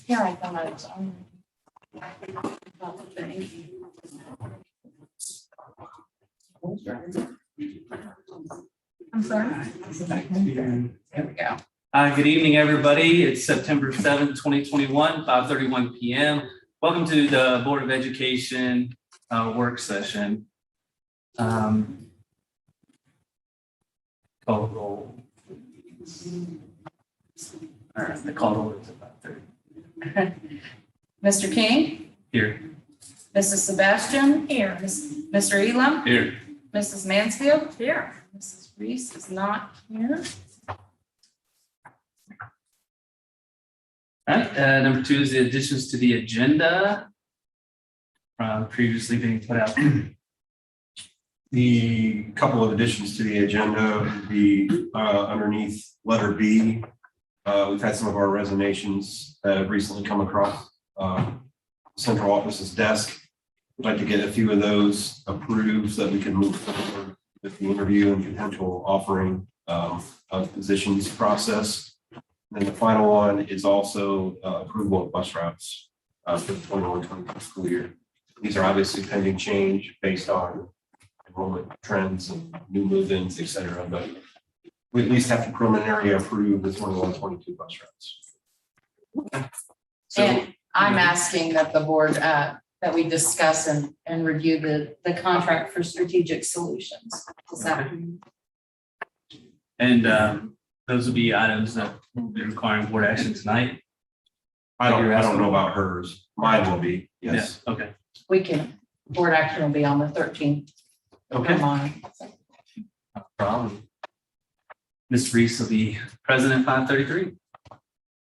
Here I thought I'm sorry. There we go. Good evening, everybody. It's September 7th, 2021, 5:31 p.m. Welcome to the Board of Education work session. Call the roll. All right, the call roll is about 30. Mr. King? Here. Mrs. Sebastian? Here. Mr. Elam? Here. Mrs. Mansfield? Here. Mrs. Reese is not here. All right, number 2 is the additions to the agenda previously being put out. The couple of additions to the agenda would be underneath letter B. We've had some of our resignations that have recently come across central office's desk. We'd like to get a few of those approved so that we can move forward with the interview and potential offering of positions process. And then the final one is also approval of bus routes for the 21-22 school year. These are obviously pending change based on enrollment trends and new move-ins, et cetera, but we at least have to preliminarily approve the 21-22 bus routes. So, And I'm asking that the board, that we discuss and review the contract for strategic solutions. Is that? And those will be items that will be requiring board action tonight. I don't know about hers. Mine will be, yes. Yeah, okay. We can, board action will be on the 13th. Okay. Come on. No problem. Ms. Reese will be present at 5:33.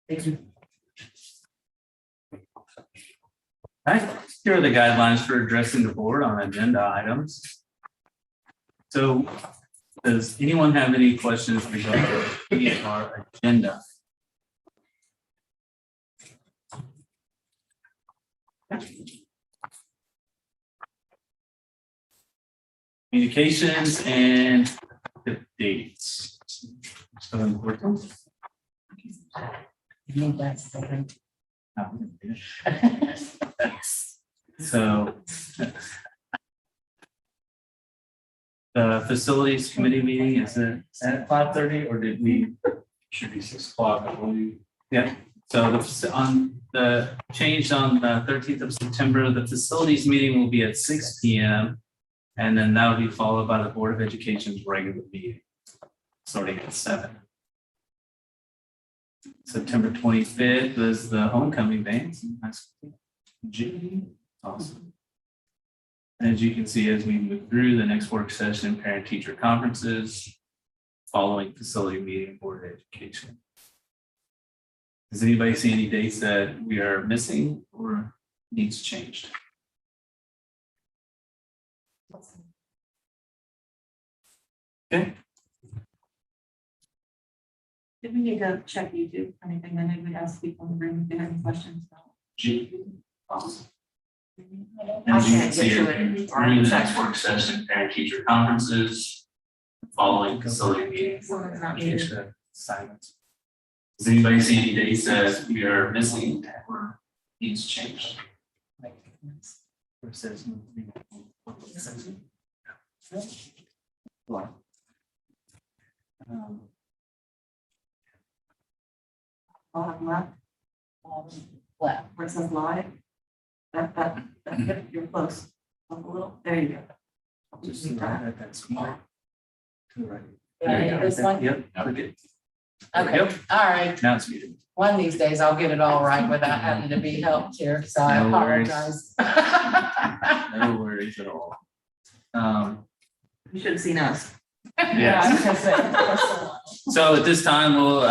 Thank you. All right, here are the guidelines for addressing the board on agenda items. So does anyone have any questions regarding our agenda? Communications and the dates. So important. So the facilities committee meeting, is it at 5:30 or did we? Should be 6 o'clock, I believe. Yeah, so on the change on the 13th of September, the facilities meeting will be at 6 p.m. And then that will be followed by the Board of Education's regular meeting, starting at 7. September 25th is the homecoming dance. Awesome. As you can see, as we move through the next work session, parent-teacher conferences, following facility meeting, Board of Education. Does anybody see any dates that we are missing or needs changed? Okay. Did we need to check YouTube or anything? Then I would ask people in the room if they have any questions. Awesome. I As you can can't see, get to it. during the next work session, parent-teacher conferences, following facility meetings. Someone's not muted. Silence. Does anybody see any dates that we are missing or needs changed? Where it says Bottom left, Left. where it says live. That's good. You're close. Up a little. There you go. Just that's more to the right. Yeah, this one? Yep. Okay. Okay, Yep. all right. Now it's muted. One of these days I'll get it all right without having to be helped here, so I No worries. apologize. No worries at all. You should have seen us. Yeah, I was gonna say. So at this time, we'll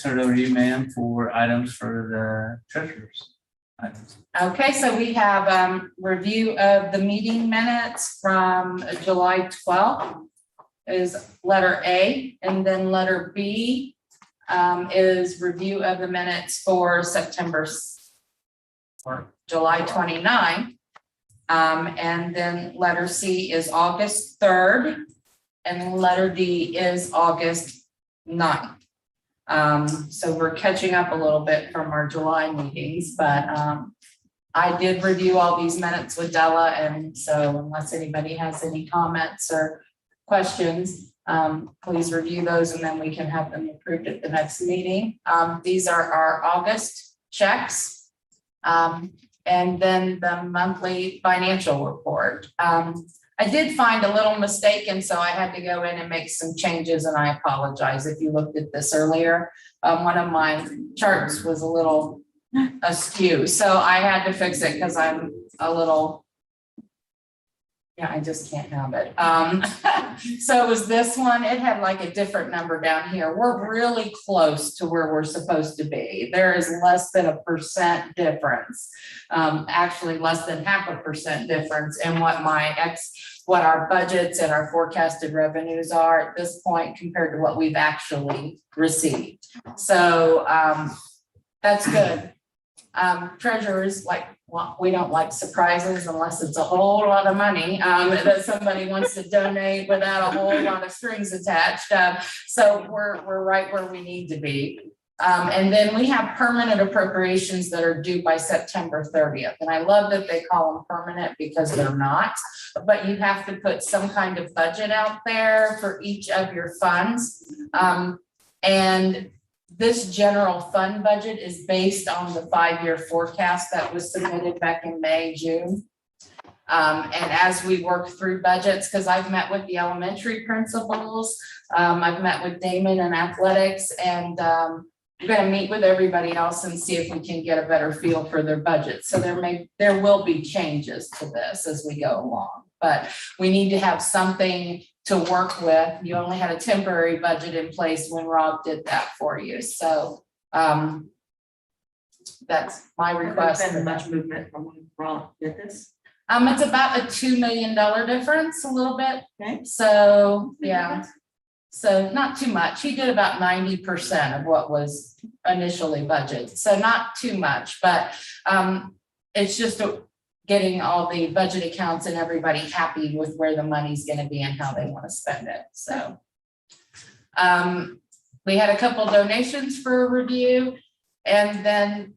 turn it over to you, ma'am, for items for the treasurers. Items. Okay, so we have review of the meeting minutes from July 12th is letter A, and then letter B is review of the minutes for July 29th. And then letter C is August 3rd, and letter D is August 9th. So we're catching up a little bit from our July meetings, but I did review all these minutes with Della, and so unless anybody has any comments or questions, please review those and then we can have them approved at the next meeting. These are our August checks. And then the monthly financial report. I did find a little mistake, and so I had to go in and make some changes, and I apologize if you looked at this earlier. One of my charts was a little askew, so I had to fix it because I'm a little, yeah, I just can't have it. So it was this one. It had like a different number down here. We're really close to where we're supposed to be. There is less than 1% difference. Actually less than 0.5% difference in what our budgets and our forecasted revenues are at this point compared to what we've actually received. So that's good. Treasurers, like, well, we don't like surprises unless it's a whole lot of money that somebody wants to donate without a whole lot of strings attached. So we're right where we need to be. And then we have permanent appropriations that are due by September 30th. And I love that they call them permanent because they're not, but you have to put some kind of budget out there for each of your funds. And this general fund budget is based on the 5-year forecast that was submitted back in May, June. And as we work through budgets, because I've met with the elementary principals, I've met with Damon and athletics, and we're going to meet with everybody else and see if we can get a better feel for their budget. So there will be changes to this as we go along, but we need to have something to work with. You only had a temporary budget in place when Rob did that for you. So that's my request. There's been much movement from when Rob did this. It's about a $2 million difference, a little bit. Okay. So yeah. So not too much. He did about 90% of what was initially budgeted. So not too much, but it's just getting all the budget accounts and everybody happy with where the money's going to be and how they want to spend it. So we had a couple donations for review, and then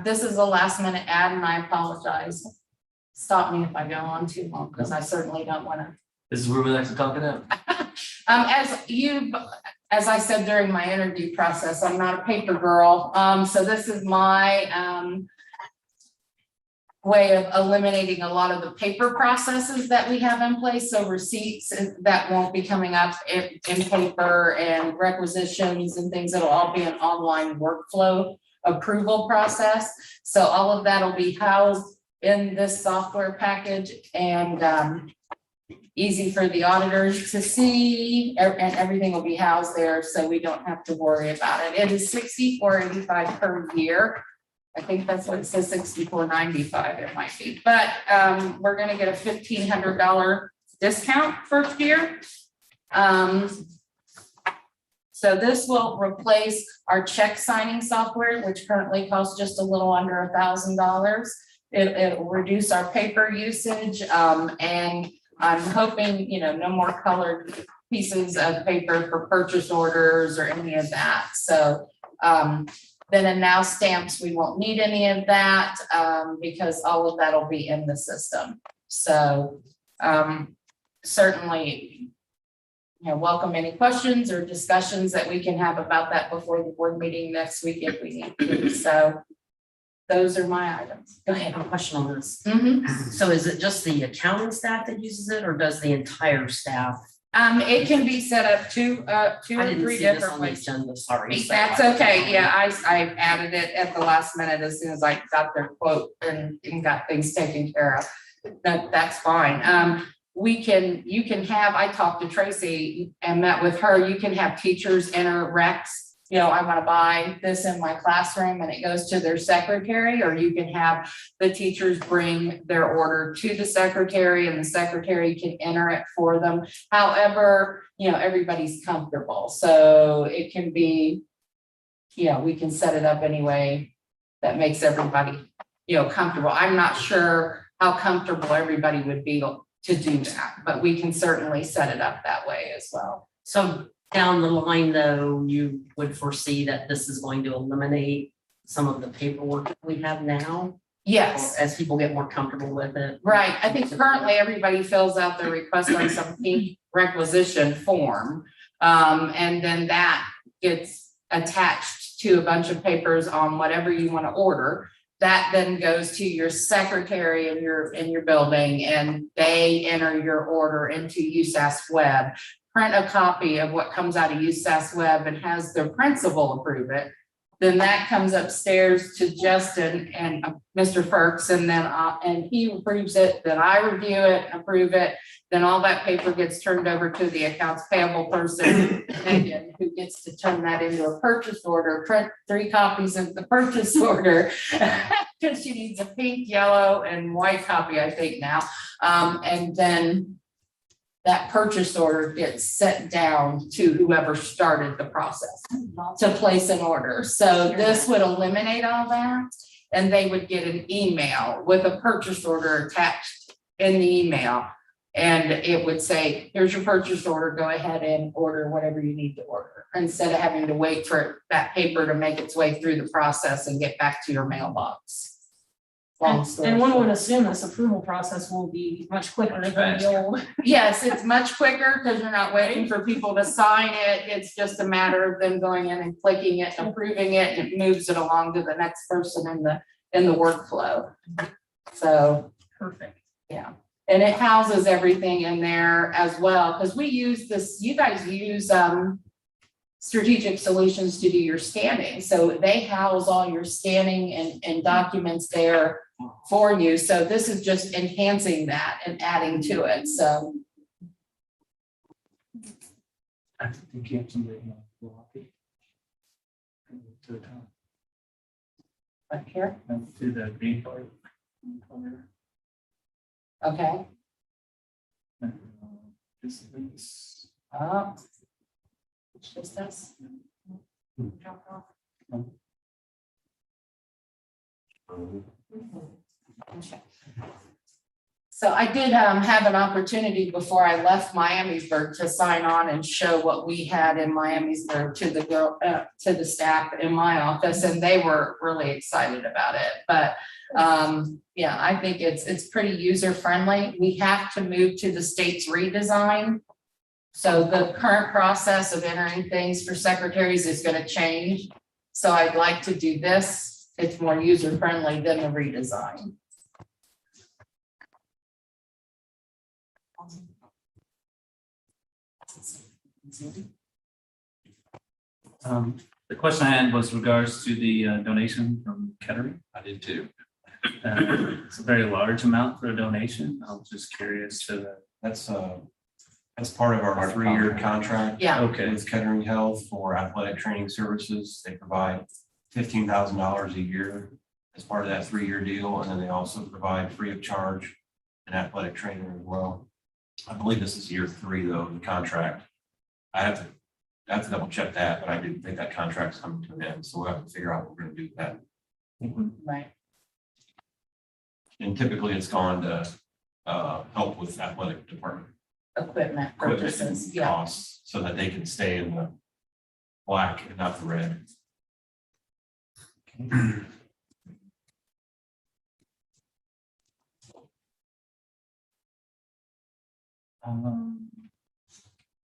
this is a last minute ad, and I apologize. Stop me if I go on too long, because I certainly don't want to. This is where we like to talk it out. As I said during my interview process, I'm not a paper girl. So this is my way of eliminating a lot of the paper processes that we have in place. So receipts that won't be coming up in paper, and requisitions and things, that'll all be an online workflow approval process. So all of that will be housed in this software package, and easy for the auditors to see, and everything will be housed there, so we don't have to worry about it. It is $64.85 per year. I think that's what it says, $64.95 it might be, but we're gonna get a $1,500 discount first year. So this will replace our check signing software, which currently costs just a little under $1,000. It will reduce our paper usage, and I'm hoping, no more colored pieces of paper for purchase orders or any of that. So then and now stamps, we won't need any of that because all of that will be in the system. So certainly, welcome any questions or discussions that we can have about that before the board meeting next week if we need to. So those are my items. I have a question on this. Mm-hmm. So is it just the accounting staff that uses it, or does the entire staff? It can be set up two I or didn't three see this different on the ways. agenda, sorry. That's okay. Yeah, I added it at the last minute as soon as I got their quote and got things taken care of. That's fine. You can have, I talked to Tracy and met with her, you can have teachers enter recs. I want to buy this in my classroom, and it goes to their secretary, or you can have the teachers bring their order to the secretary and the secretary can enter it for them. However, everybody's comfortable. So it can be, we can set it up anyway that makes everybody, comfortable. I'm not sure how comfortable everybody would be to do that, but we can certainly set it up that way as well. So Down the line, though, you would foresee that this is going to eliminate some of the paperwork that we have now? Yes. As people get more comfortable with it? Right, I think currently everybody fills out their request on some pink requisition form. And then that gets attached to a bunch of papers on whatever you want to order. That then goes to your secretary in your building, and they enter your order into USAS Web. Print a copy of what comes out of USAS Web and has the principal approve it. Then that comes upstairs to Justin and Mr. Ferks, and then and he approves it, then I review it, approve it. Then all that paper gets turned over to the accounts payable person, Megan, who gets to turn that into a purchase order, print 3 copies of the purchase order. Because she needs a pink, yellow, and white copy, I think now. And then that purchase order gets sent down to whoever started the process to place an order. So this would eliminate all that, and they would get an email with a purchase order attached in the email. And it would say, here's your purchase order, go ahead and order whatever you need to order, instead of having to wait for that paper to make its way through the process and get back to your mailbox. Long story And one short. would assume this approval process will be much quicker Much than the old. Yes, it's much quicker because you're not waiting for people to sign it. It's just a matter of them going in and clicking it, and approving it, and it moves it along to the next person in the workflow. So, Perfect. yeah. And it houses everything in there as well, because we use this, you guys use Strategic Solutions to do your scanning. So they house all your scanning and documents there for you. So this is just enhancing that and adding to it. So I think you have somebody in the lobby. To the top, right here, to the green part. okay. This is. It's just this. Drop off. Okay. So I did have an opportunity before I left Miamisburg to sign on and show what we had in Miamisburg to the staff in my office, and they were really excited about it. But yeah, I think it's pretty user friendly. We have to move to the state's redesign. So the current process of entering things for secretaries is going to change. So I'd like to do this. It's more user friendly than the redesign. The question I had was regards to the donation from Kettering. I did too. It's a very large amount for a donation. I was just curious to. That's part of our 3-year contract. Yeah. Okay. With Kettering Health for athletic training services. They provide $15,000 a year as part of that 3-year deal. And then they also provide free of charge an athletic trainer as well. I believe this is year 3 though, of the contract. I have to double check that, but I didn't think that contract's coming to an end. So we'll have to figure out what we're going to do with that. Right. And typically it's gone to help with athletic department Equipment equipment purchases, and yeah. costs so that they can stay in the black and not the red.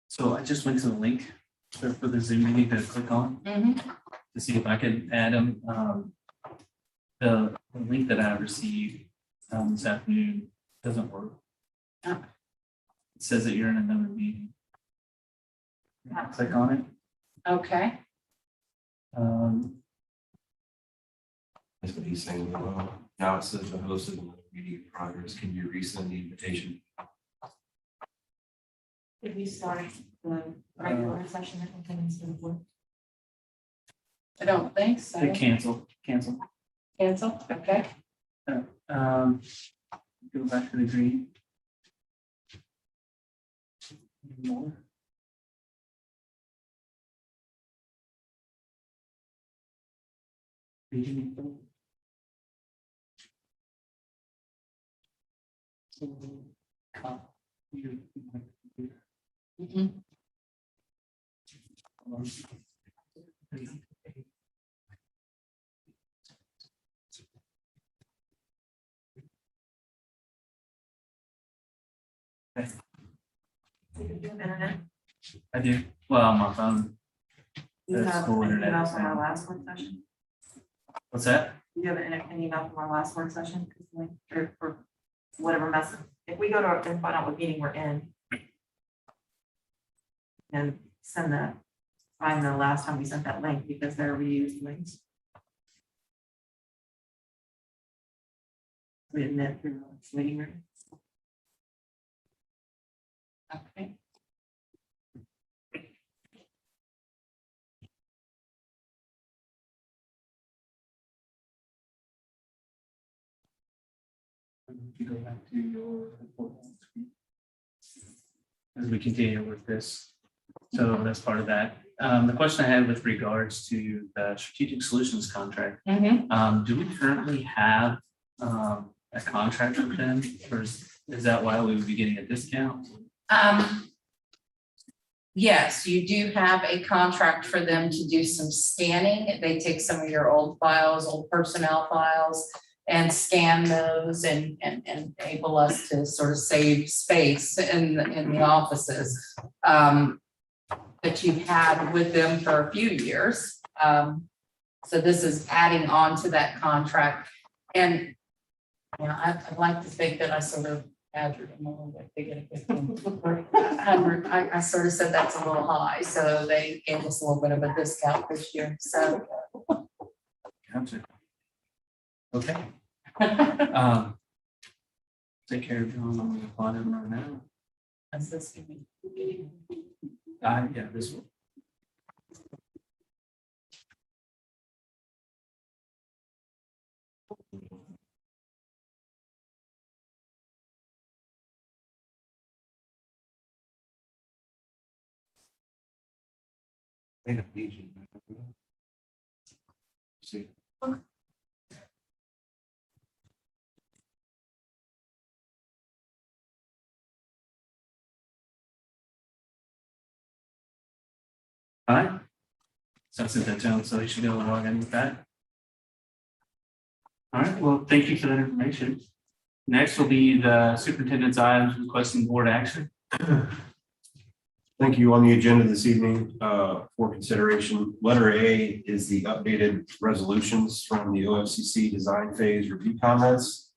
So I just went to the link for the Zoom meeting to click on Mhm. to see if I could add them. The link that I received this afternoon doesn't work. Oh. It says that you're in another meeting. Click on it. Okay. That's what he's saying. Well, now it says the host of another meeting in progress. Can you resend the invitation? Did we start the regular session at the instead of one? I don't think so. Hit cancel. Cancel, okay. Go back to the green. More. Mhm. You can do internet. I do, well, on my phone. You That's have cool an internet. email from our last work session. What's that? You have an email from our last work session, or for whatever message. If we go to and find out what meeting we're in. And send that, find the last time we sent that link because they're reused links. We admit through the waiting room. Okay. You go back to your report. As we continue with this, so that's part of that. The question I had with regards to the strategic solutions contract, do we currently have a contract with them, or is that why we would be getting a discount? Yes, you do have a contract for them to do some scanning. They take some of your old files, old personnel files, and scan those and enable us to sort of save space in the offices that you've had with them for a few years. So this is adding on to that contract. And I'd like to think that I sort of badgered them a little bit to get a good thing. I sort of said that's a little high, so they gave us a little bit of a discount this year, so. Gotcha. Okay. Take care of John. I'm gonna apply him right now. That's this gonna be- Yeah, this one. See. All right. So I sent that to him, so he should be able to log in with that. All right, well, thank you for that information. Next will be the superintendent's items requesting board action. Thank you. On the agenda this evening for consideration, letter A is the updated resolutions from the OFCC design phase review comments.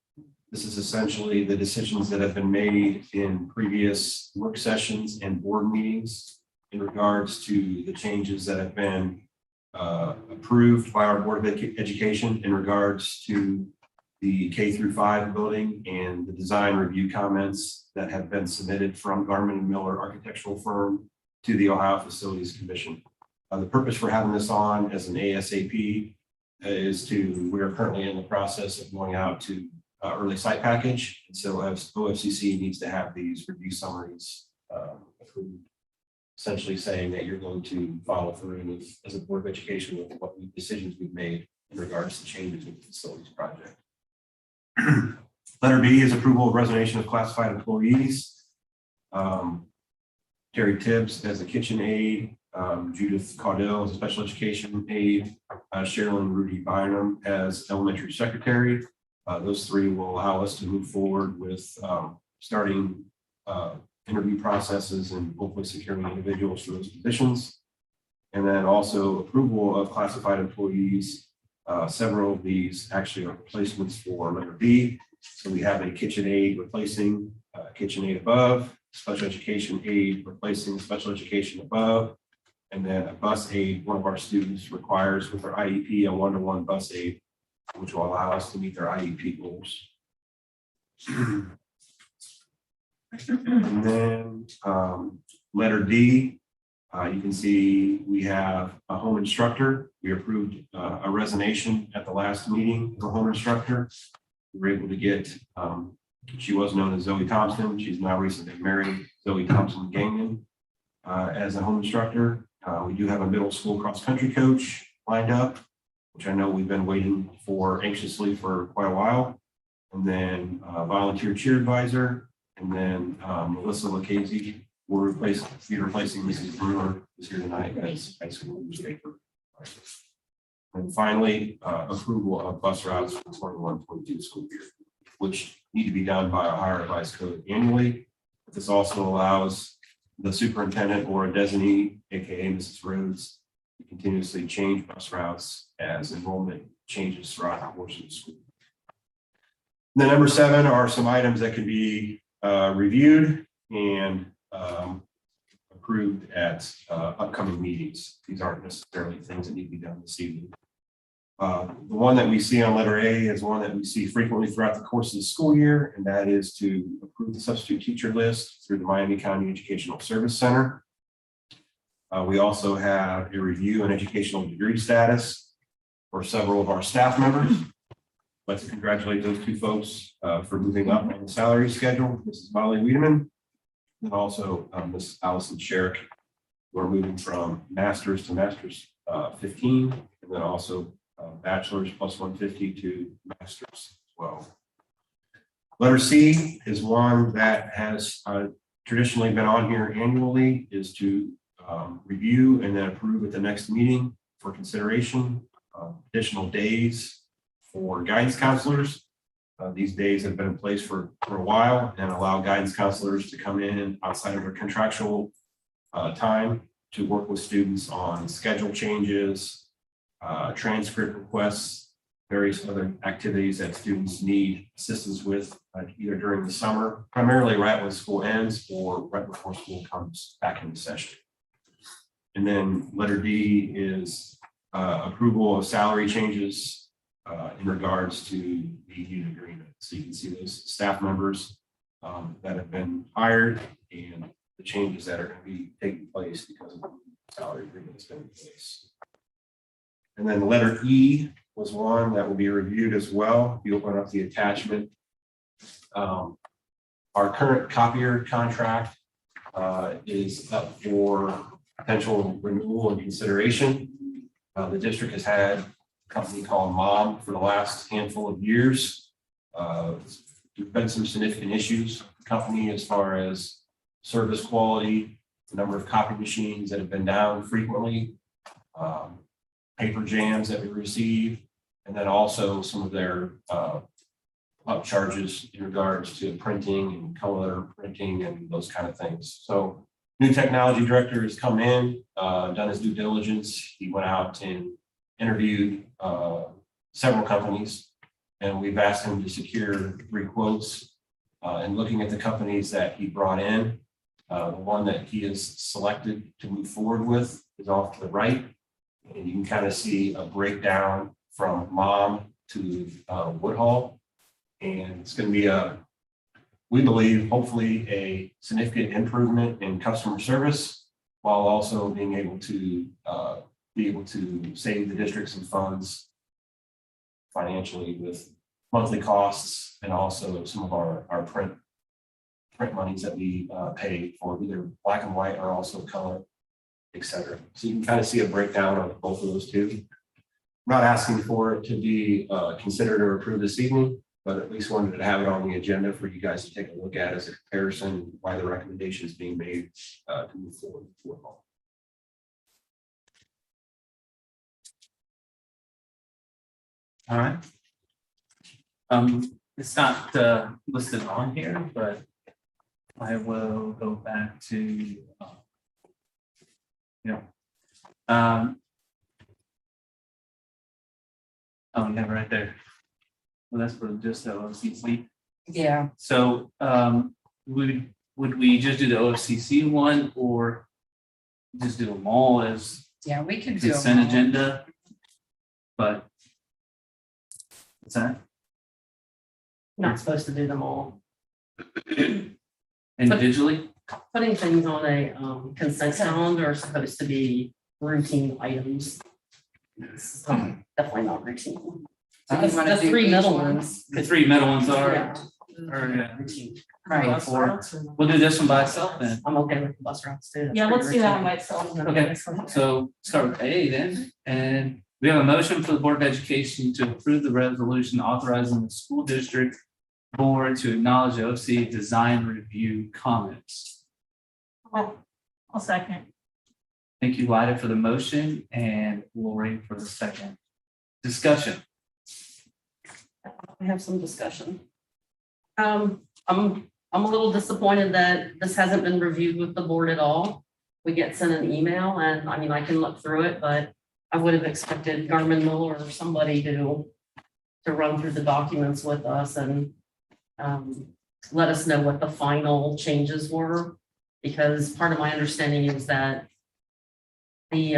This is essentially the decisions that have been made in previous work sessions and board meetings in regards to the changes that have been approved by our Board of Education in regards to the K-5 building and the design review comments that have been submitted from Garmin and Miller architectural firm to the Ohio Facilities Commission. The purpose for having this on as an ASAP is we are currently in the process of going out to early site package. And so as OFCC needs to have these review summaries approved, essentially saying that you're going to follow through as a Board of Education with what decisions we've made in regards to changes in the facilities project. Letter B is approval of resignation of classified employees. Terry Tibbs as a kitchen aide, Judith Caudell as a special education aide, Sherilyn Rudy Bynum as elementary secretary. Those three will allow us to move forward with starting interview processes and hopefully securing individuals for those positions. And then also approval of classified employees. Several of these actually are replacements for letter B. So we have a kitchen aide replacing kitchen aide above, special education aide replacing special education above, and then a bus aide. One of our students requires with their IEP a one-to-one bus aide, which will allow us to meet their IEP goals. And then letter D, you can see we have a home instructor. We approved a resignation at the last meeting of a home instructor. We were able to get, she was known as Zoe Thompson. She's now recently married, Zoe Thompson Gagnon, as a home instructor. We do have a middle school cross-country coach lined up, which I know we've been waiting for anxiously for quite a while. And then volunteer cheer advisor, and then Melissa Lucchese We're replacing Mrs. Brewer, who's here tonight, as high school newspaper. And finally, approval of bus routes for 21-22 school year, which need to be done by Ohio Revised Code annually. This also allows the superintendent or a designee, AKA Mrs. Rhodes, to continuously change bus routes as enrollment changes throughout the course of the school. And then number 7 are some items that can be reviewed and approved at upcoming meetings. These aren't necessarily things that need to be done this evening. The one that we see on letter A is one that we see frequently throughout the course of the school year, and that is to approve the substitute teacher list through the Miami County Educational Service Center. We also have a review and educational degree status for several of our staff members. I'd like to congratulate those 2 folks for moving up on the salary schedule, Mrs. Molly Wiedemann, and also Ms. Allison Sherrick, who are moving from masters to masters 15, and then also bachelor's plus 150 to masters as well. Letter C is one that has traditionally been on here annually, is to review and then approve at the next meeting for consideration additional days for guidance counselors. These days have been in place for a while and allow guidance counselors to come in outside of their contractual time to work with students on schedule changes, transcript requests, various other activities that students need assistance with either during the summer, primarily right when school ends or right before school comes back into session. And then letter D is approval of salary changes in regards to the union agreement. So you can see those staff members that have been hired and the changes that are going to be taking place because of the salary agreement that's been in place. And then letter E was one that will be reviewed as well. If you open up the attachment, our current copier contract is up for potential renewal and consideration. The district has had a company called Mom for the last handful of years. There's been some significant issues with the company as far as service quality, the number of copy machines that have been down frequently, paper jams that we receive, and then also some of their upcharges in regards to printing and color printing and those kind of things. So new technology director has come in, done his due diligence. He went out and interviewed several companies, and we've asked him to secure 3 quotes. And looking at the companies that he brought in, the one that he has selected to move forward with is off to the right. And you can kind of see a breakdown from Mom to Woodhull. And it's going to be we believe, hopefully a significant improvement in customer service, while also being able to save the district some funds financially with monthly costs and also some of our print monies that we pay for either black and white or also color, etc. So you can kind of see a breakdown of both of those 2. I'm not asking for it to be considered or approved this evening, but at least wanted to have it on the agenda for you guys to take a look at as a comparison, why the recommendation is being made to move forward with all. All right. It's not listed on here, but I will go back to oh yeah, right there. Well, that's for just the OFCC. Yeah. So would we just do the OFCC one or just do them all as Yeah, we can do consent agenda? But what's that? Not supposed to do them all. Individually? Putting things on a consent calendar are supposed to be routine items. It's definitely not routine. The 3 middle ones. The 3 middle ones are. Yeah. Routine. Right. Bus routes are- We'll do this one by itself then. I'm okay with the bus routes too. That's Yeah, let's pretty do that routine. by itself. Okay. So start with A then, and we have a motion for the Board of Education to approve the resolution authorizing the school district board to acknowledge OFC design review comments. I'll second. Thank you, Lyda, for the motion, and Lori for the second. Discussion. We have some discussion. I'm a little disappointed that this hasn't been reviewed with the board at all. We get sent an email and I mean, I can look through it, but I would have expected Garmin Miller or somebody to run through the documents with us and let us know what the final changes were. Because part of my understanding is that the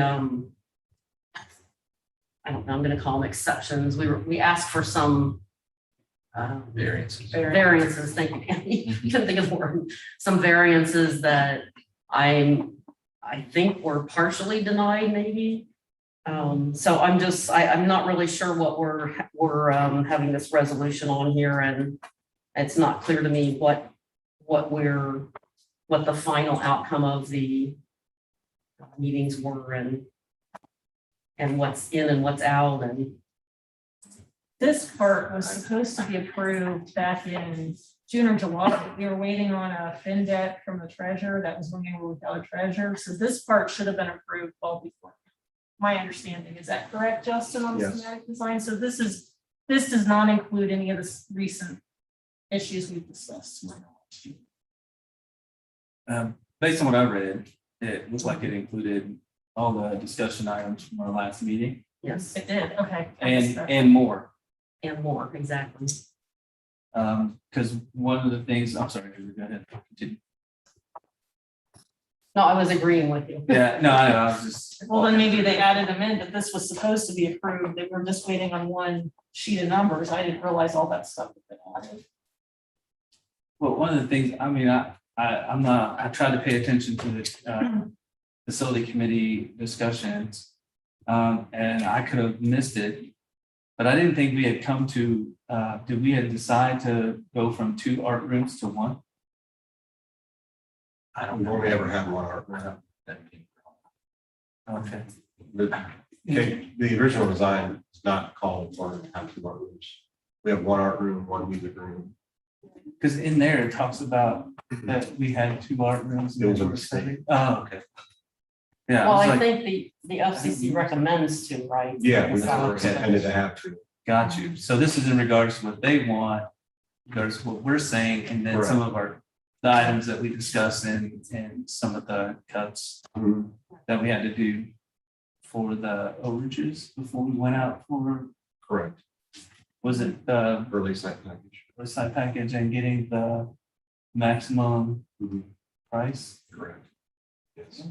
I don't know, I'm gonna call them exceptions. We asked for some variances, thank you, Andy. Couldn't think of the word. Some variances that I think were partially denied, maybe. So I'm not really sure what we're having this resolution on here, and it's not clear to me what the final outcome of the meetings were and what's in and what's out. And This part was supposed to be approved back in June or July. We were waiting on a fin debt from the treasurer that was when we were without a treasurer. So this part should have been approved well before. My understanding, is that correct, Justin, on the Yes. schematic design? So this does not include any of the recent issues we've discussed. to my knowledge. Based on what I read, it looked like it included all the discussion items from our last meeting yes, It did, okay. and more. and more, exactly. Because one of the things, I'm sorry, go ahead. Continue. No, I was agreeing with you. Yeah, no, I was just. Well, then maybe they added them in, but this was supposed to be approved. They were just waiting on one sheet of numbers. I didn't realize all that stuff had been added. Well, one of the things, I mean, I tried to pay attention to the facility committee discussions. And I could have missed it, but I didn't think we had come to, did we had decide to go from 2 art rooms to 1? I don't We've know. only ever had one art room. Okay. The original design is not called for to have 2 art rooms. We have 1 art room, 1 music room. Because in there it talks about that we had 2 art rooms. It was a mistake. Oh, okay. Yeah. Well, was I like, think the FCC recommends to, right? Yeah, we So- never intended to have 2. got you. So this is in regards to what they want, in regards to what we're saying, and then some of the items that we discussed and some of the cuts that we had to do for the overages before we went out for, Correct. was it the Early site package. site package and getting the maximum Mhm. price? Correct. Yes.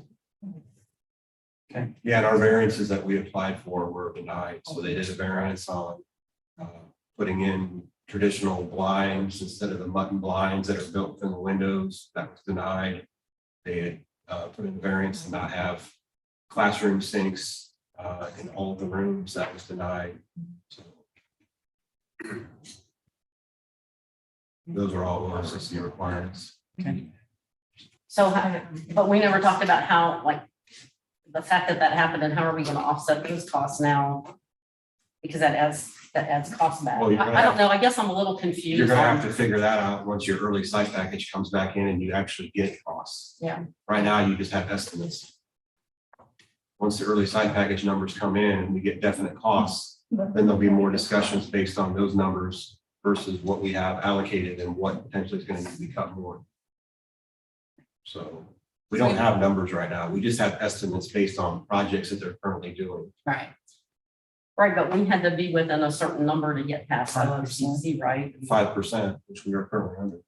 Okay. Yeah, and our variances that we applied for were denied, so they did a variance on putting in traditional blinds instead of the mutton blinds that are built in the windows. That was denied. They had put in the variance to not have classroom sinks in all of the rooms. That was denied. So those are all OSSC requirements. Okay. So, but we never talked about how, like, the fact that happened and how are we gonna offset those costs now? Because that adds cost back. Well, you're gonna I don't know, I guess I'm a little confused. You're gonna have on- to figure that out once your early site package comes back in and you actually get costs. Yeah. Right now, you just have estimates. Once the early site package numbers come in and we get definite costs, then there'll be more discussions based on those numbers versus what we have allocated and what potentially is gonna need to be cut more. So we don't have numbers right now. We just have estimates based on projects that they're currently doing. Right. Right, but we had to be within a certain number to get past OFCC, right? 5%, which we are currently under.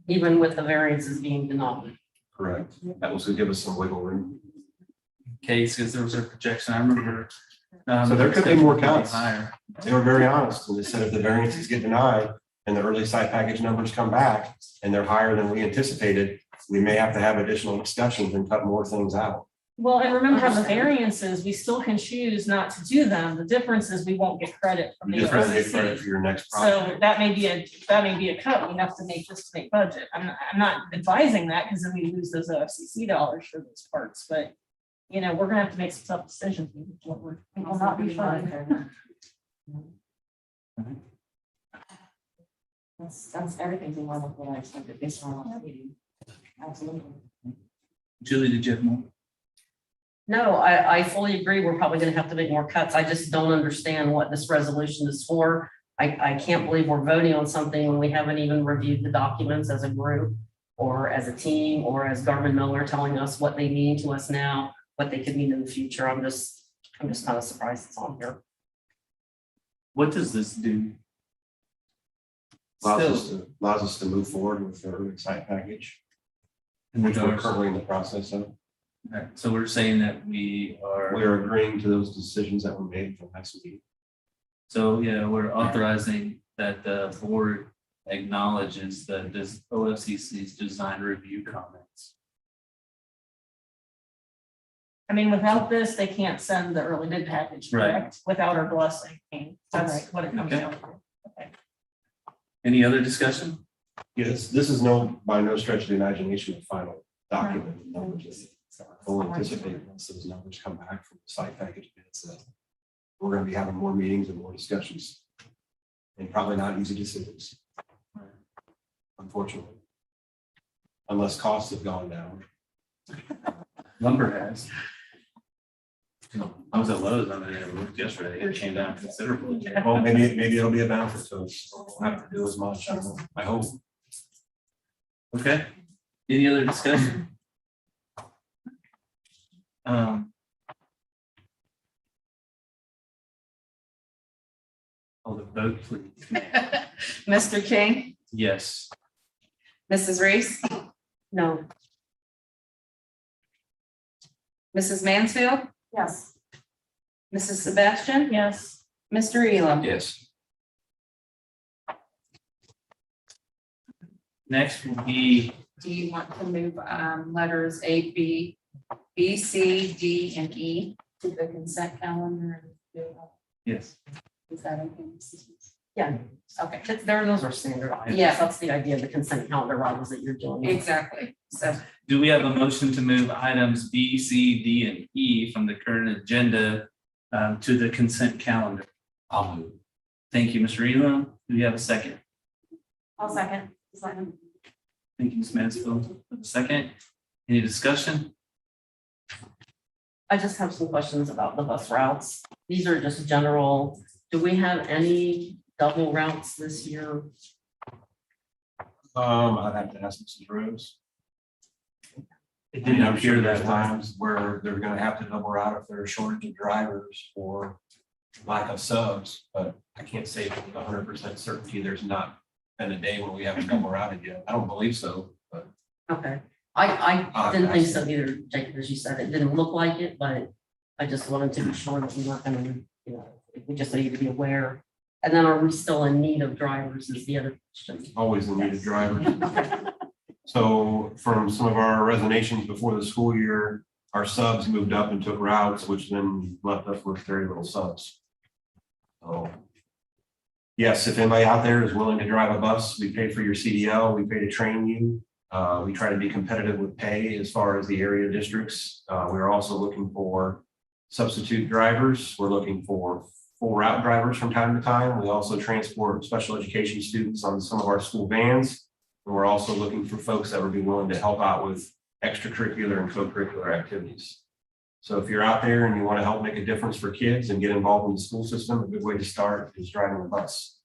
Even with the variances being denied. Correct. That was to give us some wiggle room. Case, because there was a projection, I remember. So there could be more it cuts. higher. They were very honest, and they said if the variances get denied and the early site package numbers come back and they're higher than we anticipated, we may have to have additional discussions and cut more things out. Well, and remember how the variances, we still can choose not to do them. The difference is we won't get credit from You the just have to get credit OCC. for your next So project. that may be a cut we have to make just to make budget. I'm not advising that because then we lose those OFCC dollars for those parts, but you know, we're gonna have to make some tough decisions. What we're- It will not be fun. That's everything we want to what I expected based on our last meeting. Absolutely. Julie, did you have more? No, I fully agree. We're probably gonna have to make more cuts. I just don't understand what this resolution is for. I can't believe we're voting on something when we haven't even reviewed the documents as a group or as a team or as Garmin Miller telling us what they mean to us now, what they could mean in the future. I'm just kind of surprised it's on here. What does this do? Allows us to move forward with the urban site package, In which we're regards- currently in the process of. Alright, so we're saying that we are. We're agreeing to those decisions that were made from last week. So, yeah, we're authorizing that the board acknowledges that this OFCC's design review comments. I mean, without this, they can't send the early bid package, Right. correct? Without our blessing. That's what it comes Okay. down to. Okay. Any other discussion? Yes, this is by no stretch of the imagination, a final document. Numbers. We'll anticipate once those numbers come back from the site package bids that we're gonna be having more meetings and more discussions. And probably not easy decisions. Unfortunately. Unless costs have gone down. Lumber has. I was at Lowe's on it, looked yesterday, it came down considerably. Well, maybe it'll be a benefit to us. We'll have to do as much, I hope. Okay, any other discussion? Oh, the vote, please. Mr. King, Yes. Mrs. Reese, No, Mrs. Mansfield, Yes. Mrs. Sebastian, Yes, Mr. Elam. Yes. Next will be, Do you want to move letters A, B, C, D, and E to the consent calendar? yes, Is that okay? Mrs. Reese? yeah, Okay, those are standard items. Yeah. That's the idea of the consent calendar, right, is that you're doing. exactly. So do we have a motion to move items B, C, D, and E from the current agenda to the consent calendar? I'll move. Thank you, Mr. Elam. Do we have a second? I'll second. Thank you, Ms. Mansfield. A second. Any discussion? I just have some questions about the bus routes. These are just general. Do we have any double routes this year? I'd have to ask Mrs. Rose. It I mean, didn't I'm appear sure that there's way. times where they're gonna have to double route if there's a shortage of drivers or lack of subs, but I can't say with 100% certainty there's not been a day when we haven't double routed yet. I don't believe so, but Okay, I didn't think so absolutely. either, Jacob, as you said, it didn't look like it, but I just wanted to be sure that we weren't gonna, we just need to be aware. And then are we still in need of drivers is the other question. Always in need of drivers. So from some of our resignations before the school year, our subs moved up and took routes, which then left us with very little subs. So yes, if anybody out there is willing to drive a bus, we pay for your CDL, we pay to train you. We try to be competitive with pay as far as the area districts. We're also looking for substitute drivers. We're looking for full route drivers from time to time. We also transport special education students on some of our school vans. And we're also looking for folks that would be willing to help out with extracurricular and co-curricular activities. So if you're out there and you want to help make a difference for kids and get involved in the school system, a good way to start is driving a bus.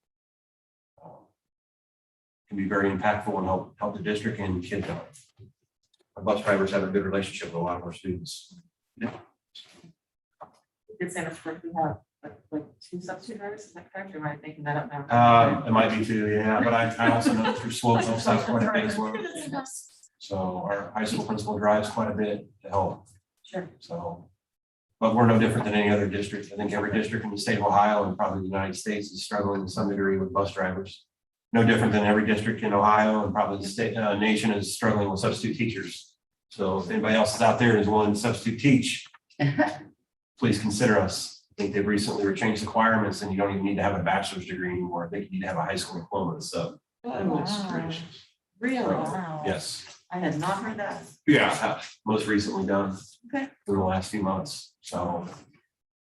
Can be very impactful and help the district and kids out. Our bus drivers have a good relationship with a lot of our students. Did Santa Cruz, we have like two substitute drivers, is that correct? Or am I making that up now? It might be too, yeah, but I also know through Swope helps out quite a bit as well. So our high school principal drives quite a bit to help. Sure. So, but we're no different than any other district. I think every district in the state of Ohio and probably the United States is struggling to some degree with bus drivers. No different than every district in Ohio and probably the state nation is struggling with substitute teachers. So if anybody else is out there and is willing to substitute teach, please consider us. I think they've recently changed the requirements and you don't even need to have a bachelor's degree anymore. I think you need to have a high school diploma. So Really? wow. yes. I had not heard that. Yeah, most recently done. Okay. In the last few months, so.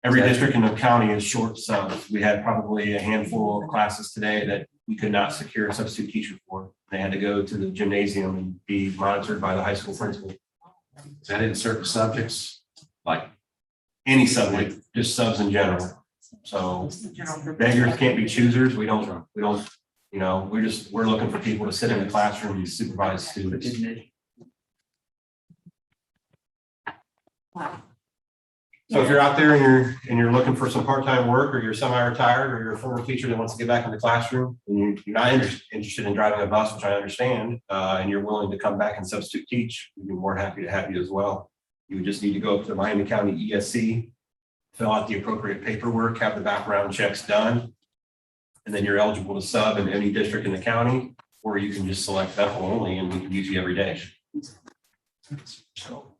Every district in the county is short subs. We had probably a handful of classes today that we could not secure a substitute teacher for. They had to go to the gymnasium and be monitored by the high school principal. Is that in certain subjects? Like, Any subject, just subs in general. So beggars can't be choosers. We don't, you know, we're looking for people to sit in the classroom and supervise students. So if you're out there and you're looking for some part-time work, or you're semi-retired, or you're a former teacher that wants to get back in the classroom, and you're not interested in driving a bus, which I understand, and you're willing to come back and substitute teach, we'd be more happy to have you as well. You would just need to go up to Miami County ESC, fill out the appropriate paperwork, have the background checks done, and then you're eligible to sub in any district in the county, or you can just select Bethel only, and we can use you every day. So.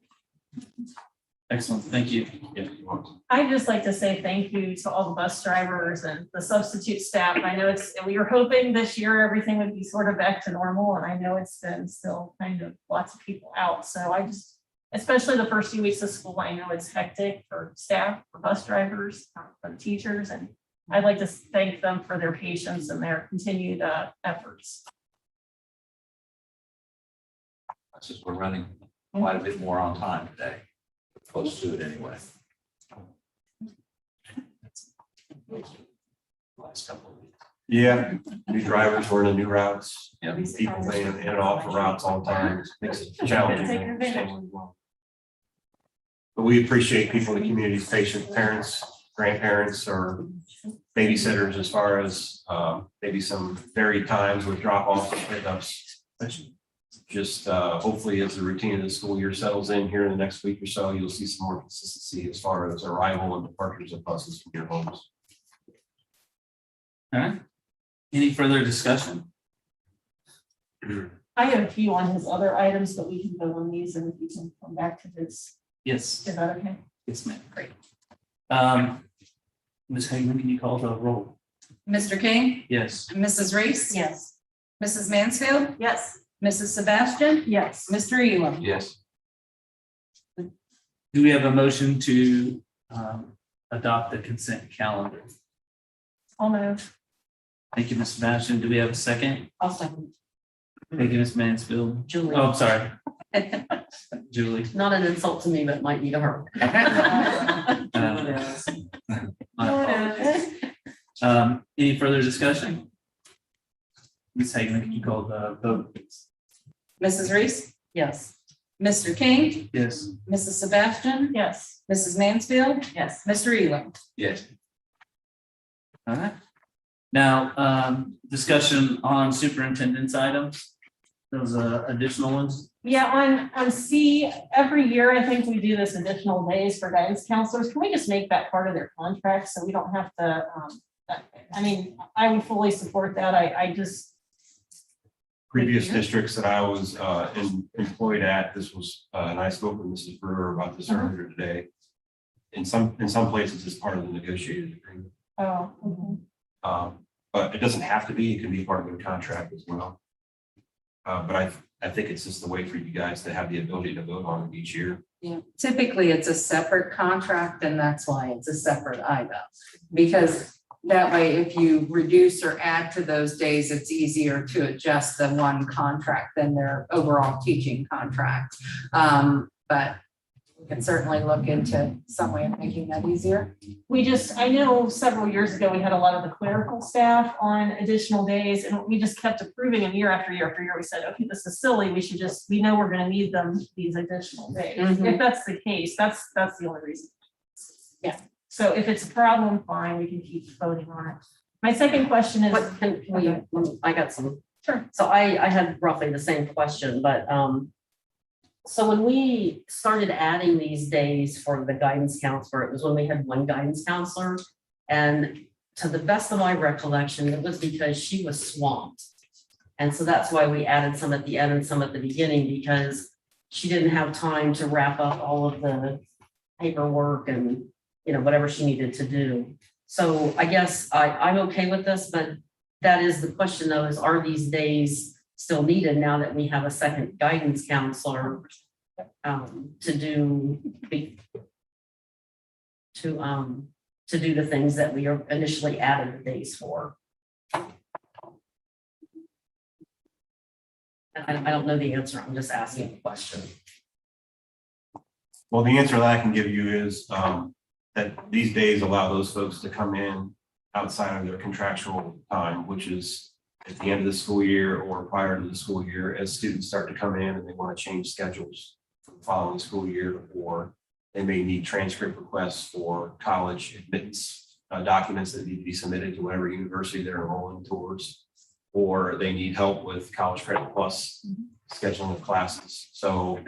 Excellent, thank you. If you want. I'd just like to say thank you to all the bus drivers and the substitute staff. I know we were hoping this year everything would be sort of back to normal, and I know it's been still kind of lots of people out. So I just, especially the first few weeks of school, I know it's hectic for staff, for bus drivers, for the teachers, and I'd like to thank them for their patience and their continued efforts. that's just, we're running quite a bit more on time today. Close to it anyway. Last couple of weeks. Yeah, new drivers learning new routes, Yeah. people playing in and off the routes all the time, it makes it challenging. But we appreciate people in the community's patient parents, grandparents, or babysitters, as far as maybe some varied times with drop-offs and pickups. Just hopefully, as the routine of the school year settles in here in the next week or so, you'll see some more consistency as far as arrival and departures of buses from your homes. All right. Any further discussion? I have a few on his other items, but we can go on these and we can come back to this. Yes. Is that okay? Yes, ma'am. Great. Ms. Hagan, can you call the roll? Mr. King, Yes. Mrs. Reese, Yes. Mrs. Mansfield, Yes. Mrs. Sebastian, Yes. Mr. Elam. Yes. Do we have a motion to adopt the consent calendar? I'll move. Thank you, Ms. Sebastian. Do we have a second? I'll second. Thank you, Ms. Mansfield. Julie, Oh, I'm sorry. Julie. not an insult to me, but might be to her. My apologies. Any further discussion? Ms. Hagan, can you call the vote, please? Mrs. Reese, Yes. Mr. King, Yes. Mrs. Sebastian, Yes. Mrs. Mansfield, Yes. Mr. Elam. Yes. All right. Now, discussion on superintendent's items. Those additional ones. Yeah, on C, every year, I think we do this additional days for guidance counselors. Can we just make that part of their contract so we don't have to, I mean, I would fully support that. I just. Previous districts that I was employed at, this was, and I spoke with Mrs. Brewer about this earlier today. In some places, it's part of the negotiated agreement. Oh, okay. But it doesn't have to be, it can be part of the contract as well. But I think it's just the way for you guys to have the ability to vote on it each year. Yeah, typically it's a separate contract, and that's why it's a separate item. Because that way, if you reduce or add to those days, it's easier to adjust the one contract than their overall teaching contract. But we can certainly look into some way of making that easier. I know several years ago, we had a lot of the clerical staff on additional days, and we just kept approving them year after year after year. We said, okay, this is silly. We know we're gonna need them these additional days. Mhm. If that's the case, that's the only reason. Yeah. So if it's a problem, fine, we can keep voting on it. My second question is. What can I got some. Sure. So I had roughly the same question, but so when we started adding these days for the guidance counselor, it was when we had one guidance counselor. And to the best of my recollection, it was because she was swamped. And so that's why we added some at the end and some at the beginning, because she didn't have time to wrap up all of the paperwork and, whatever she needed to do. So I guess I'm okay with this, but that is the question though, is are these days still needed now that we have a second guidance counselor to do the things that we initially added the days for? I don't know the answer. I'm just asking a question. Well, the answer that I can give you is that these days allow those folks to come in outside of their contractual time, which is at the end of the school year or prior to the school year, as students start to come in and they want to change schedules for the following school year, or they may need transcript requests for college admittance documents that need to be submitted to whatever university they're enrolling towards, or they need help with College Credit Plus scheduling of classes. So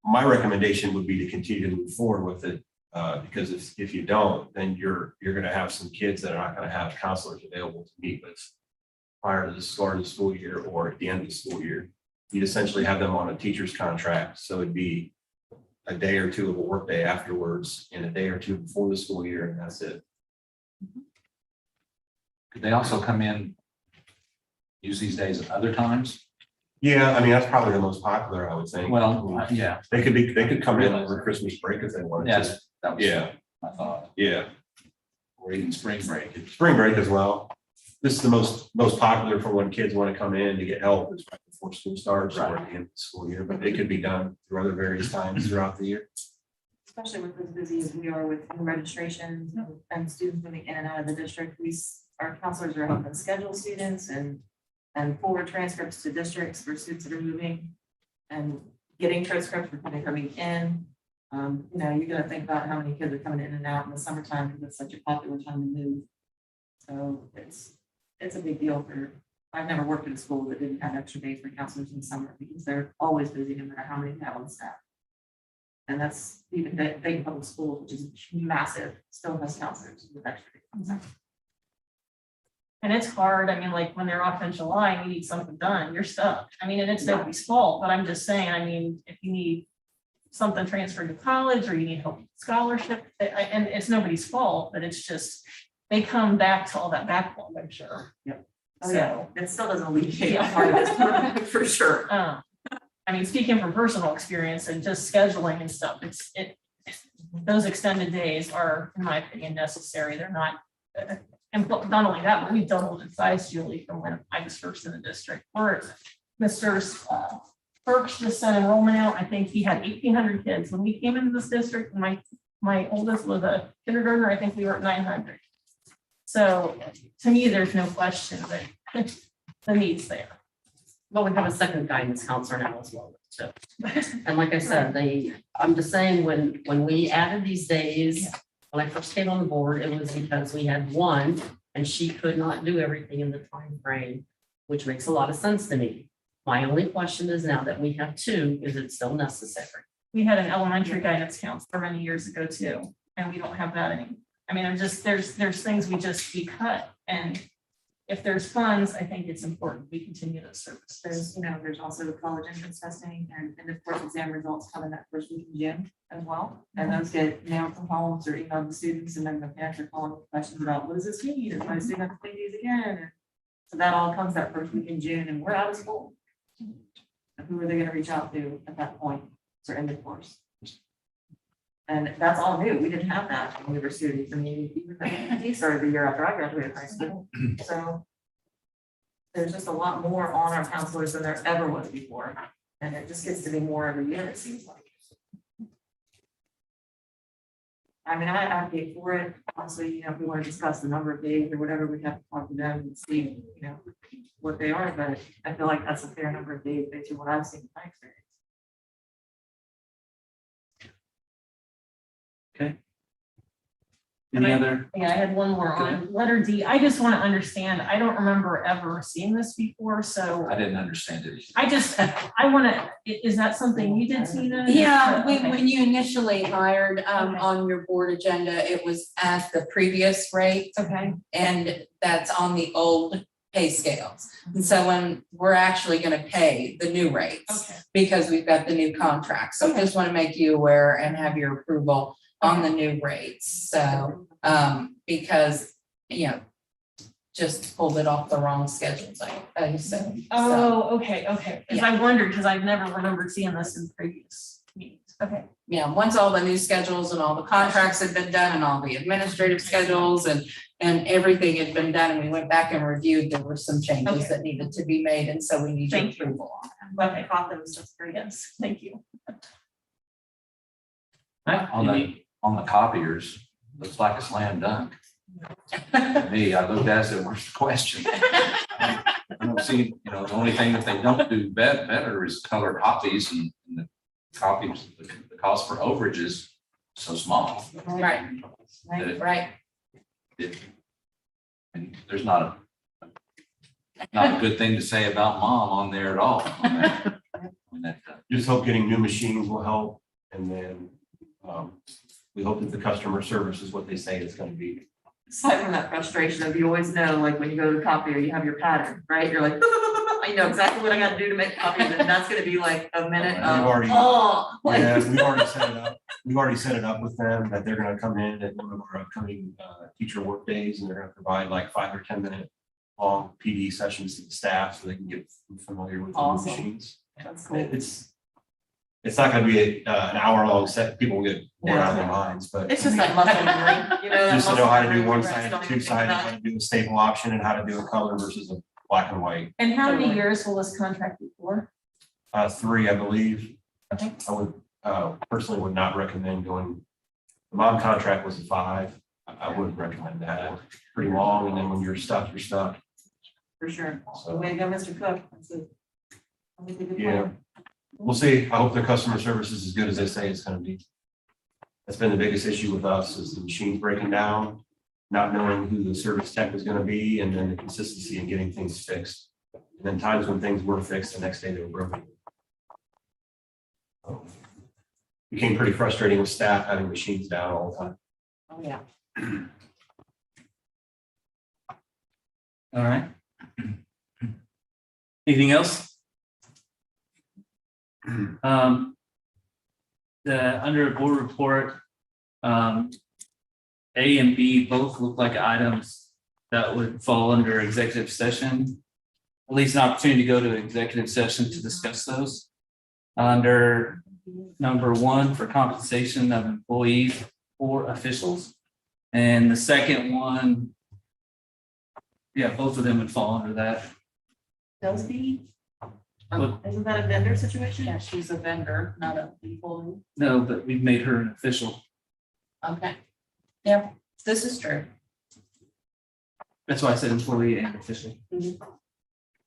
my recommendation would be to continue to move forward with it, because if you don't, then you're going to have some kids that are not going to have counselors available to meet with prior to the start of the school year or at the end of the school year. You'd essentially have them on a teacher's contract, so it'd be a day or two of a workday afterwards and a day or two before the school year, and that's it. Could they also come in, use these days at other times? Yeah, I mean, that's probably the most popular, I would think. Well, yeah, They could come in over Christmas break if they wanted to. yes, that was Yeah, my thought, yeah. or even spring break. Spring break as well. This is the most popular for when kids want to come in to get help, is right before school starts or at the end of the school year, but it could be done through other various times throughout the year. Especially with as busy as we are with new registrations and students moving in and out of the district, our counselors are helping schedule students and forward transcripts to districts for students that are moving and getting transcripts for people coming in. You're gonna think about how many kids are coming in and out in the summertime because it's such a popular time to move. So it's a big deal I've never worked in a school that didn't have extra days for counselors in the summer because they're always busy no matter how many they have on staff. And that's even big public schools, which is massive, still has counselors with extra days on staff. And it's hard. I mean, like when they're off in July and you need something done, you're stuck. I mean, and it's nobody's fault, but I'm just saying, I mean, if you need something transferred to college or you need help with scholarship, and it's nobody's fault, but it's just, they come back to all that backlog, I'm sure. Yep. So, It still doesn't alleviate part of this for sure. I mean, speaking from personal experience and just scheduling and stuff, those extended days are, in my opinion, necessary. They're not, and not only that, but we doubled in size, Julie, from when I was first in the district. Or Mr. Burks just sent enrollment out. I think he had 1,800 kids. When we came into this district, my oldest was a kindergartner. I think we were at 900. So to me, there's no question that the need's there. Well, we have a second guidance counselor now as well, so. And like I said, I'm just saying, when we added these days, when I first came on the board, it was because we had one and she could not do everything in the time frame, which makes a lot of sense to me. My only question is now that we have two, is it still necessary? We had an elementary guidance counselor many years ago too, and we don't have that anymore. I mean, there's things we cut, and if there's funds, I think it's important we continue those services. There's also the college entrance testing and of course exam results coming that first week in June as well. And those get mailed from homes or emailed to students, and then the parents are calling with questions about what does this mean? Is my student have to take these again? And so that all comes that first week in June, and we're out of school. And who are they gonna reach out to at that point for end of course? And that's all new. We didn't have that when we were students. I mean, even he started the year after I graduated high school. So there's just a lot more on our counselors than there ever was before. And it just gets to be more every year, it seems like. I mean, I advocate for it. Honestly, if we want to discuss the number of days or whatever, we have to talk to them and see, what they are. But I feel like that's a fair number of days based on what I've seen in my experience. Okay. Any other? Yeah, I had one more on letter D. I just want to understand, I don't remember ever seeing this before, so I didn't understand it. I want to, is that something you did, Tina? Yeah, Okay. when you initially hired on your board agenda, it was at the previous rate, Okay, and that's on the old pay scales. And so when we're actually gonna pay the new rates, okay, because we've got the new contract. So Okay. just want to make you aware and have your approval on the new rates. So, because, just pulled it off the wrong schedules, I said. oh, okay, because I wondered, because I've never remembered seeing this in previous meetings, okay. Yeah, once all the new schedules and all the contracts had been done and all the administrative schedules and everything had been done, and we went back and reviewed, there were some changes Okay. that needed to be made, and so we need your Thank you. approval on But I caught those, that's great. Yes, thank you. On the copiers, looks like a slam dunk. To me, I looked at it, and where's the question? I don't see, the only thing that they don't do better is color copies and the copies, the cost for overage is so small. Right, that right. And there's not a good thing to say about mom on there at all. Just hope getting new machines will help. And then we hope that the customer service is what they say it's going to be. Aside from that frustration of you always know, like when you go to the copier, you have your pattern, right? You're like, I know exactly what I gotta do to make copies, and that's gonna be like a minute We've of, already, oh. like- yeah, we've already set it up. We've already set it up with them that they're gonna come in at one of our upcoming teacher work days, and they're gonna provide like 5 or 10 minute long PD sessions to the staff so they can get familiar with the new Awesome. machines. That's cool. It's not gonna be an hour long set. People will get bored out of their minds, but It's just that muscle memory, you know. that just to know how to muscle do memory, one right? sided, Don't even two think sided, about how to do a staple option and how to do a color versus a black and white. And how many years will this contract be for? 3, I believe. Okay. I would personally would not recommend going. The mom contract was a 5. I wouldn't recommend that. Pretty long, and then when you're stuck, you're stuck. For sure. So Way to go, Mr. Cook. That's a good yeah, plan. we'll see. I hope their customer service is as good as they say it's going to be. That's been the biggest issue with us is the machines breaking down, not knowing who the service tech is going to be, and then the consistency in getting things fixed. And then times when things were fixed, the next day they were broken. Became pretty frustrating with staff having machines down all the time. Oh, yeah. All right. Anything else? Under board report, A and B both look like items that would fall under executive session. At least an opportunity to go to executive session to discuss those. Under number 1 for compensation of employees or officials. And the second one, yeah, both of them would fall under that. Does he? What? Isn't that a vendor situation? Yeah, she's a vendor, not a employee. No, but we've made her an official. Okay. Yeah, this is true. That's why I said employee and official.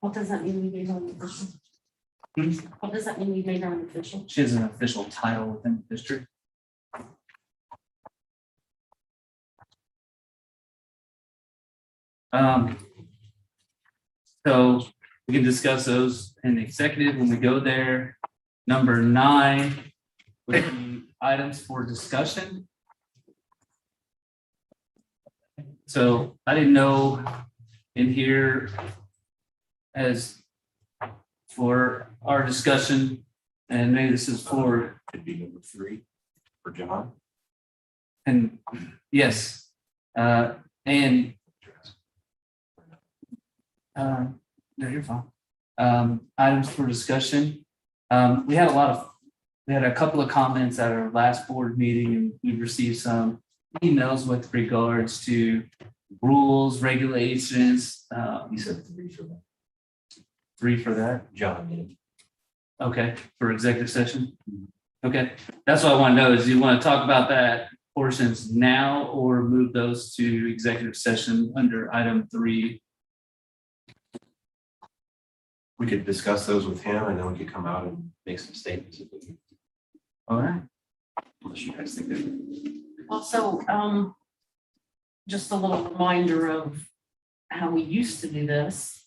What does that mean we made her an official? What does that mean we made her an official? She has an official title within the district. So we can discuss those in the executive when we go there. Number 9 would be items for discussion. So I didn't know in here as for our discussion, and maybe this is for, Could be number 3 for John. and yes, and no, you're fine. Items for discussion. We had a couple of comments at our last board meeting, and we received some emails with regards to rules, regulations. He said 3 for that. 3 for that. John did. Okay, for executive session? Okay, that's what I want to know is you want to talk about that portions now or move those to executive session under item 3? We could discuss those with him and then we could come out and make some statements. All right. Unless you guys think that. Also, just a little reminder of how we used to do this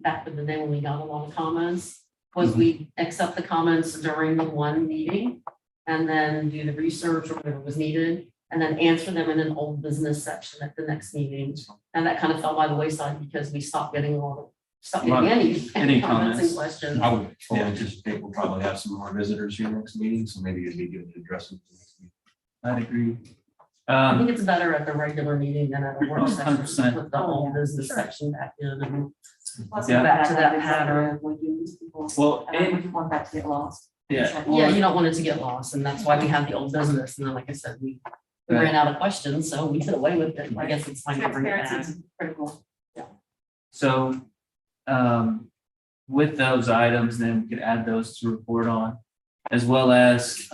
back in the day when we got a lot of comments, was we accept the comments during the one meeting and then do the research or whatever was needed, and then answer them in an old business section at the next meeting. And that kind of fell by the wayside because we stopped getting any comments and questions. I would anticipate we'll probably have some more visitors here next meeting, so maybe it'd be good to address them. I'd agree. I think it's better at the regular meeting than at a work session 100%. with the whole business section back in and Plus, Yeah. back to that pattern. Well, I don't want that to get lost. Yeah. Yeah, you don't want it to get lost, and that's why we have the old business, and then, like I said, we ran out of questions, so we did away with it. I guess it's time to bring it back. Transparency is critical. So, with those items, then we could add those to report on, as well as,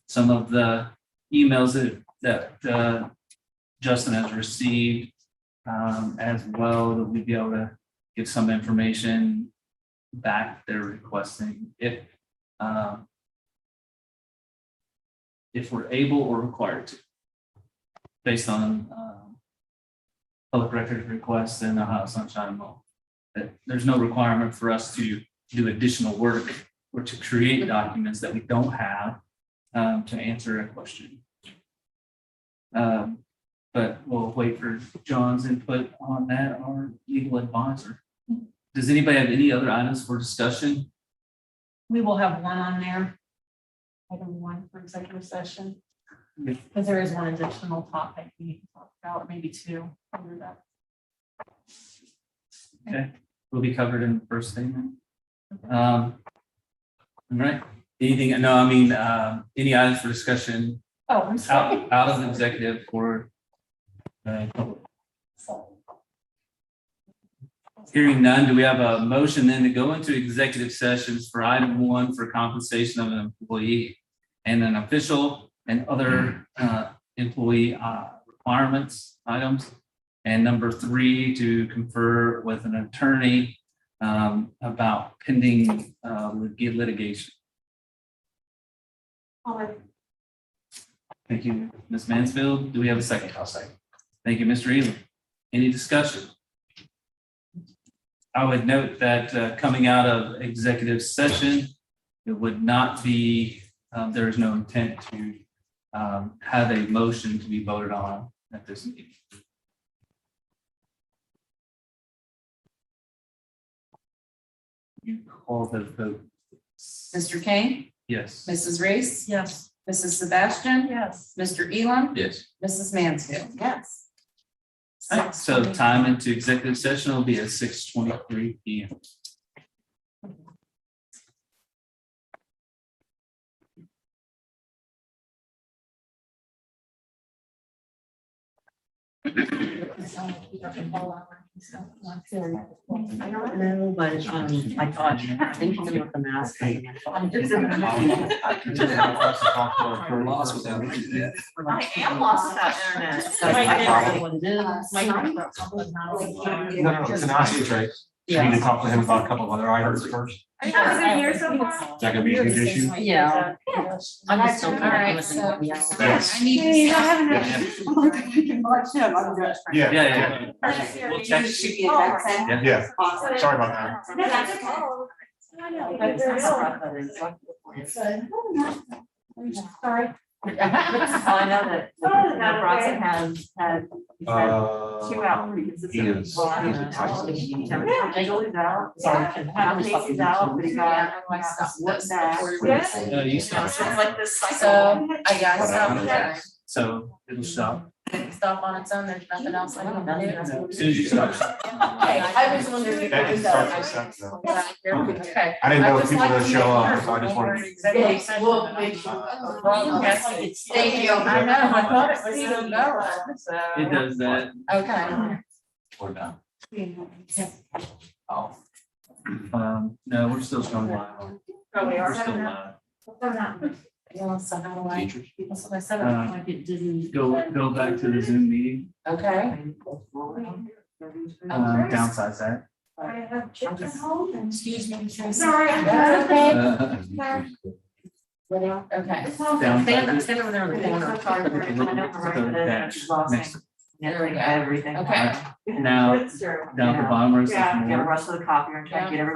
some of the emails that Justin has received as well, that we'd be able to give some information back they're requesting if we're able or required to, based on public records requests and Ohio Sunshine Law. That there's no requirement for us to do additional work or to create documents that we don't have to answer a question. But we'll wait for John's input on that, our legal advisor. Does anybody have any other items for discussion? We will have one on there. Item 1 for executive session. Yeah. Because there is one additional topic we need to talk about, maybe 2 under that. Okay, will be covered in the first statement. All right, anything, no, I mean, any items for discussion Oh, I'm sorry. out of executive for public? Hearing none, do we have a motion then to go into executive sessions for item 1 for compensation of an employee and an official and other employee requirements items? And number 3, to confer with an attorney about pending litigation. Thank you, Ms. Mansfield. Do we have a second? I'll say. Thank you, Mr. Elam. Any discussion? I would note that coming out of executive session, it would not be, there is no intent to have a motion to be voted on at this meeting. You call the vote. Mr. Kane, Yes. Mrs. Reese, Yes. Mrs. Sebastian, Yes. Mr. Elam, Yes. Mrs. Mansfield. Yes. All right, so time into executive session will be at 6:23 p.m. I don't know, but I thought, I think I'm with the mask. We're lost without internet. I am lost without internet. So I don't know what it is. No, it's an IC trace. You need to talk to him about a couple of other items first. Are you having a good year so far? Is that gonna be a good issue? Yeah. I'm just still. All right, so Yes. I need to. Yeah. Yeah. We'll check. Yeah, sorry about that. No, that's okay. Sorry. I know that Bronson has had. He's had 2 out because it's. He is. He's out. Casey's out, but he got what's that? No, you stop. It's like this cycle. So I gotta stop. So it'll stop. Stop on its own. There's nothing else I can do. As soon as you stop. I was wondering. That just starts at 7 though. Okay. I didn't know I if people were gonna show up, so I just wanted. We'll make sure. Thank you. I know, I thought it was still going, so. It does that. Okay. We're done. Oh. No, we're still showing live. Oh, we We're are. still live. Yeah, so how do I? Teachers. That's what I said. Like it didn't. Go back to the Zoom meeting, Okay. downsize that. I have chicken home and. Excuse me. Tracy. Sorry. That's okay. Okay. Downsize it. Stand over there in the corner. The dash next to- There we go. Everything. Okay. Now, down at the bottom where it says Yeah, more. rush to the copier and try to get everybody